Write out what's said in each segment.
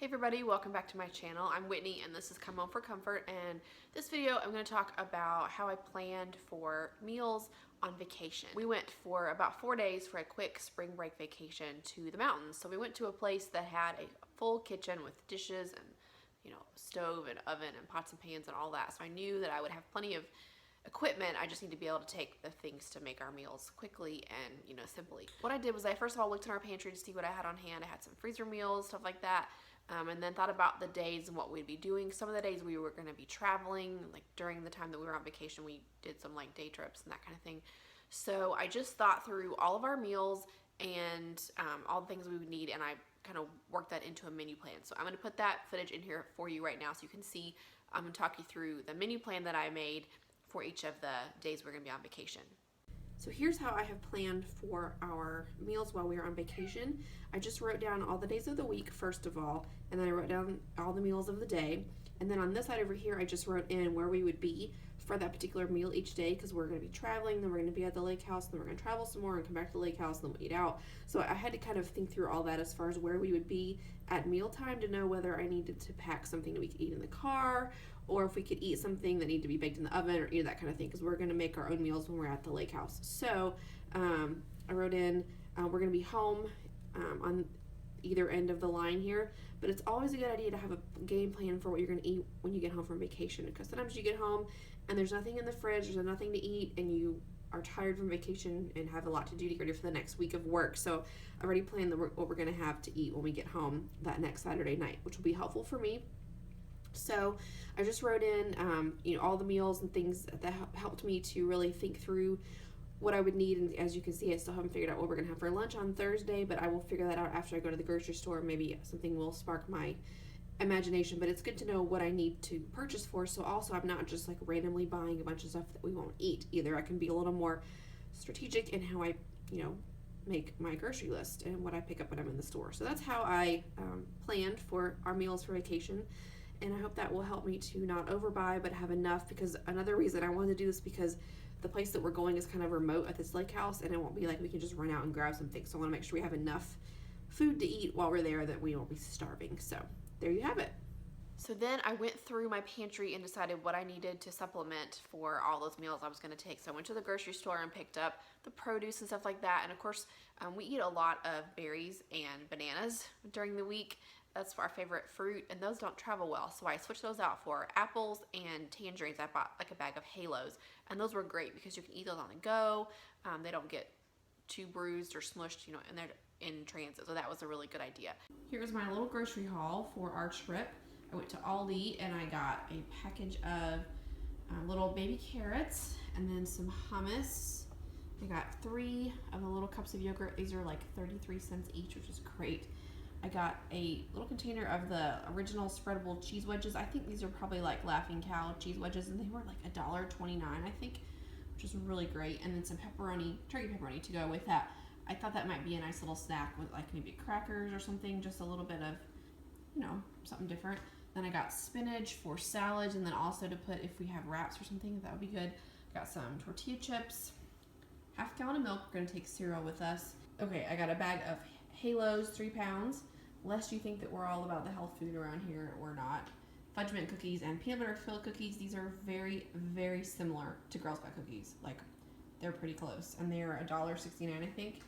everybody, welcome back to my channel. I'm Whitney and this is Come Home for Comfort, and this video I'm going to talk about how I planned for meals on vacation. We went for about 4 days for a quick spring break vacation to the mountains. So we went to a place that had a full kitchen with dishes and stove and oven and pots and pans and all that. So I knew that I would have plenty of equipment. I just need to be able to take the things to make our meals quickly and simply. What I did was I first of all looked in our pantry to see what I had on hand. I had some freezer meals, stuff like that, and then thought about the days and what we'd be doing. Some of the days we were going to be traveling, like during the time that we were on vacation we did some like day trips and that kind of thing. So I just thought through all of our meals and all the things we would need, and I kind of worked that into a menu plan. So I'm going to put that footage in here for you right now so you can see. I'm going to talk you through the menu plan that I made for each of the days we're going to be on vacation. So here's how I have planned for our meals while we are on vacation. I just wrote down all the days of the week first of all, and then I wrote down all the meals of the day. And then on this side over here, I just wrote in where we would be for that particular meal each day, because we're going to be traveling, then we're going to be at the lake house, then we're going to travel some more and come back to the lake house, and then we'll eat out. So I had to kind of think through all that as far as where we would be at mealtime to know whether I needed to pack something that we could eat in the car, or if we could eat something that needed to be baked in the oven, or that kind of thing, because we're going to make our own meals when we're at the lake house. So I wrote in we're going to be home on either end of the line here, but it's always a good idea to have a game plan for what you're going to eat when you get home from vacation, because sometimes you get home and there's nothing in the fridge, there's nothing to eat, and you are tired from vacation and have a lot to do to get ready for the next week of work. So I already planned what we're going to have to eat when we get home that next Saturday night, which will be helpful for me. So I just wrote in all the meals and things that helped me to really think through what I would need. And as you can see, I still haven't figured out what we're going to have for lunch on Thursday, but I will figure that out after I go to the grocery store. Maybe something will spark my imagination, but it's good to know what I need to purchase for. So also I'm not just like randomly buying a bunch of stuff that we won't eat either. I can be a little more strategic in how I make my grocery list and what I pick up when I'm in the store. So that's how I planned for our meals for vacation. And I hope that will help me to not overbuy, but have enough, because another reason I wanted to do this, because the place that we're going is kind of remote at this lake house, and it won't be like we can just run out and grab something. So I want to make sure we have enough food to eat while we're there that we won't be starving. So there you have it. So then I went through my pantry and decided what I needed to supplement for all those meals I was going to take. So I went to the grocery store and picked up the produce and stuff like that. And of course, we eat a lot of berries and bananas during the week. That's our favorite fruit, and those don't travel well. So I switched those out for apples and tangerines. I bought like a bag of halos, and those were great because you can eat those on the go. They don't get too bruised or smushed, and they're in transit. So that was a really good idea. Here's my little grocery haul for our trip. I went to Aldi and I got a package of little baby carrots and then some hummus. I got 3 of the little cups of yogurt. These are like 33 cents each, which is great. I got a little container of the original spreadable cheese wedges. I think these are probably like Laughing Cow cheese wedges, and they were like $1.29, I think, which is really great. And then some pepperoni, turkey pepperoni to go with that. I thought that might be a nice little snack with like maybe crackers or something, just a little bit of, something different. Then I got spinach for salads, and then also to put if we have wraps or something, that would be good. Got some tortilla chips, half gallon of milk. We're gonna take cereal with us. Okay, I got a bag of Halos, 3 pounds. Lest you think that we're all about the health food around here, we're not. Fudge mint cookies and peanut butter filled cookies. These are very, very similar to Girl Scout cookies. Like, they're pretty close, and they're $1.69, I think.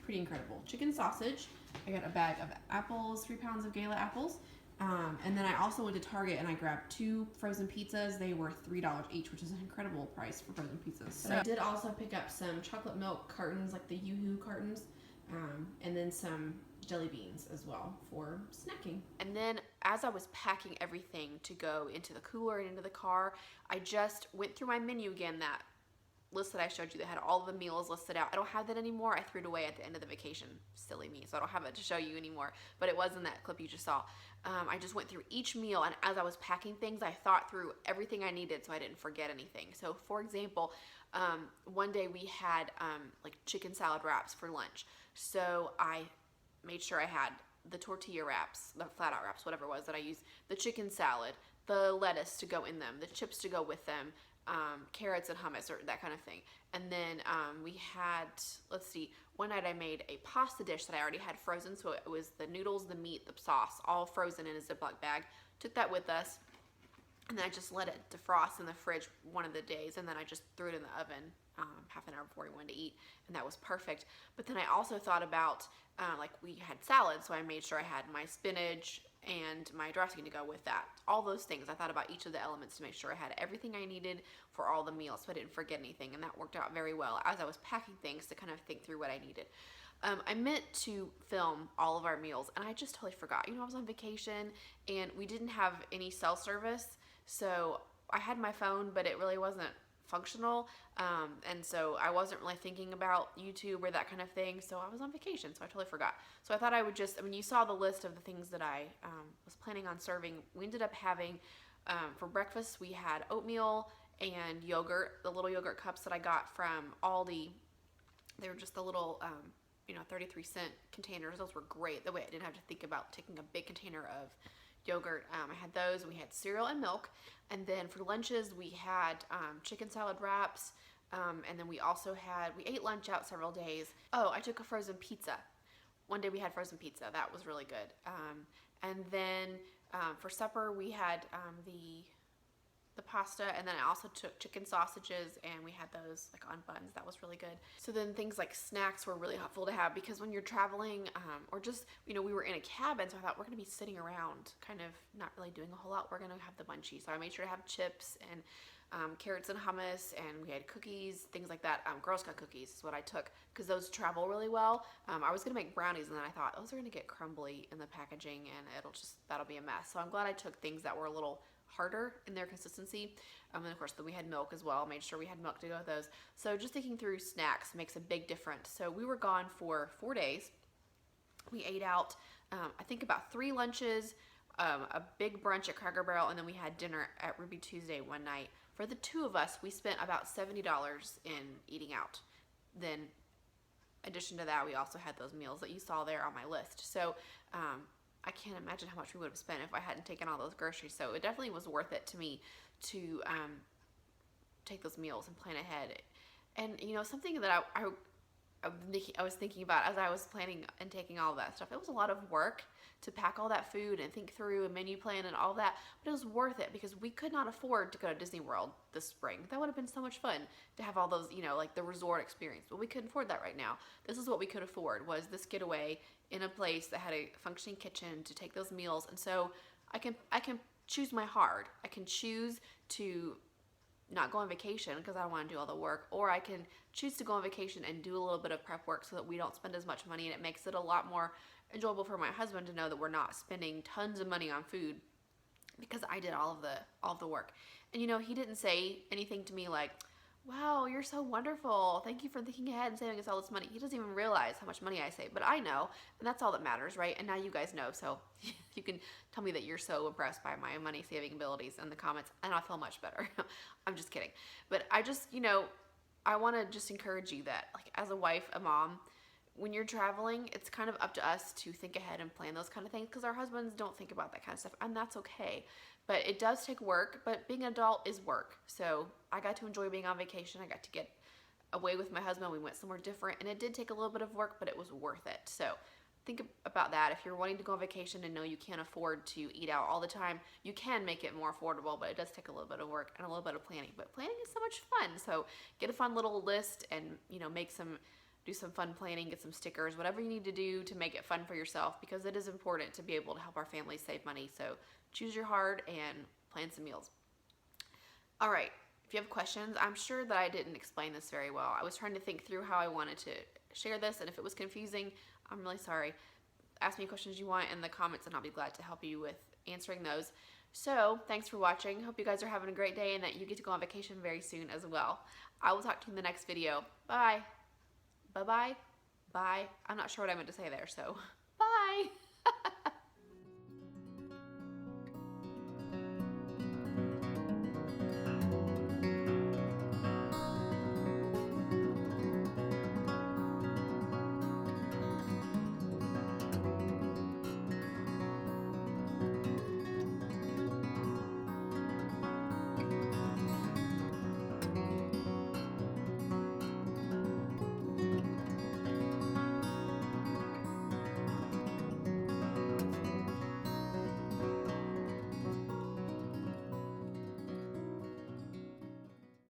Pretty incredible. Chicken sausage. I got a bag of apples, 3 pounds of Gala apples. And then I also went to Target and I grabbed 2 frozen pizzas. They were $3 each, which is an incredible price for frozen pizzas. So I did also pick up some chocolate milk cartons, like the Yoo-Hoo cartons. And then some jelly beans as well for snacking. And then as I was packing everything to go into the cooler and into the car, I just went through my menu again, that list that I showed you that had all the meals listed out. I don't have that anymore. I threw it away at the end of the vacation. Silly me. So I don't have it to show you anymore, but it was in that clip you just saw. I just went through each meal, and as I was packing things, I thought through everything I needed so I didn't forget anything. So for example, one day we had like chicken salad wraps for lunch. So I made sure I had the tortilla wraps, the flat out wraps, whatever it was that I used, the chicken salad, the lettuce to go in them, the chips to go with them, carrots and hummus or that kind of thing. And then we had, let's see, one night I made a pasta dish that I already had frozen. So it was the noodles, the meat, the sauce, all frozen in a Ziploc bag. Took that with us. And then I just let it defrost in the fridge one of the days. And then I just threw it in the oven half an hour before we went to eat. And that was perfect. But then I also thought about, like we had salad. So I made sure I had my spinach and my dressing to go with that. All those things. I thought about each of the elements to make sure I had everything I needed for all the meals so I didn't forget anything. And that worked out very well as I was packing things to kind of think through what I needed. I meant to film all of our meals and I just totally forgot. You know, I was on vacation and we didn't have any cell service. So I had my phone, but it really wasn't functional. And so I wasn't really thinking about YouTube or that kind of thing. So I was on vacation, so I totally forgot. So I thought I would just, I mean, you saw the list of the things that I was planning on serving. We ended up having, for breakfast, we had oatmeal and yogurt, the little yogurt cups that I got from Aldi. They were just the little, 33-cent containers. Those were great. That way I didn't have to think about taking a big container of yogurt. I had those. We had cereal and milk. And then for lunches, we had chicken salad wraps. And then we also we ate lunch out several days. Oh, I took a frozen pizza. One day we had frozen pizza. That was really good. And then for supper, we had the pasta, and then I also took chicken sausages and we had those like on buns. That was really good. So then things like snacks were really helpful to have because when you're traveling or just, we were in a cabin, so I thought we're gonna be sitting around kind of not really doing a whole lot. We're gonna have the munchies. So I made sure to have chips and carrots and hummus, and we had cookies, things like that. Girl Scout cookies is what I took because those travel really well. I was gonna make brownies and then I thought those are gonna get crumbly in the packaging and that'll be a mess. So I'm glad I took things that were a little harder in their consistency. And of course, then we had milk as well. Made sure we had milk to go with those. So just thinking through snacks makes a big difference. So we were gone for 4 days. We ate out, I think about 3 lunches, a big brunch at Cracker Barrel, and then we had dinner at Ruby Tuesday one night. For the 2 of us, we spent about $70 in eating out. Then, in addition to that, we also had those meals that you saw there on my list. So, I can't imagine how much we would have spent if I hadn't taken all those groceries. So it definitely was worth it to me to take those meals and plan ahead. And something that I was thinking about as I was planning and taking all of that stuff, it was a lot of work to pack all that food and think through a menu plan and all that, but it was worth it because we could not afford to go to Disney World this spring. That would have been so much fun to have all those, like the resort experience, but we couldn't afford that right now. This is what we could afford, was this getaway in a place that had a functioning kitchen to take those meals. And so I can choose my heart. I can choose to not go on vacation because I don't want to do all the work, or I can choose to go on vacation and do a little bit of prep work so that we don't spend as much money, and it makes it a lot more enjoyable for my husband to know that we're not spending tons of money on food because I did all of the work. And he didn't say anything to me like, wow, you're so wonderful, thank you for thinking ahead and saving us all this money. He doesn't even realize how much money I save, but I know, and that's all that matters, right? And now you guys know, so you can tell me that you're so impressed by my money saving abilities in the comments, and I'll feel much better. I'm just kidding. But I just, I want to just encourage you that, like, as a wife, a mom, when you're traveling, it's kind of up to us to think ahead and plan those kind of things because our husbands don't think about that kind of stuff, and that's okay. But it does take work, but being an adult is work. So I got to enjoy being on vacation. I got to get away with my husband. We went somewhere different, and it did take a little bit of work, but it was worth it. So think about that. If you're wanting to go on vacation and know you can't afford to eat out all the time, you can make it more affordable, but it does take a little bit of work and a little bit of planning. But planning is so much fun. So get a fun little list and, do some fun planning, get some stickers, whatever you need to do to make it fun for yourself, because it is important to be able to help our families save money. So choose your heart and plan some meals. All right, if you have questions, I'm sure that I didn't explain this very well. I was trying to think through how I wanted to share this, and if it was confusing, I'm really sorry. Ask me questions you want in the comments, and I'll be glad to help you with answering those. So thanks for watching. Hope you guys are having a great day and that you get to go on vacation very soon as well. I will talk to you in the next video. Bye. Bye-bye. Bye. I'm not sure what I meant to say there, so...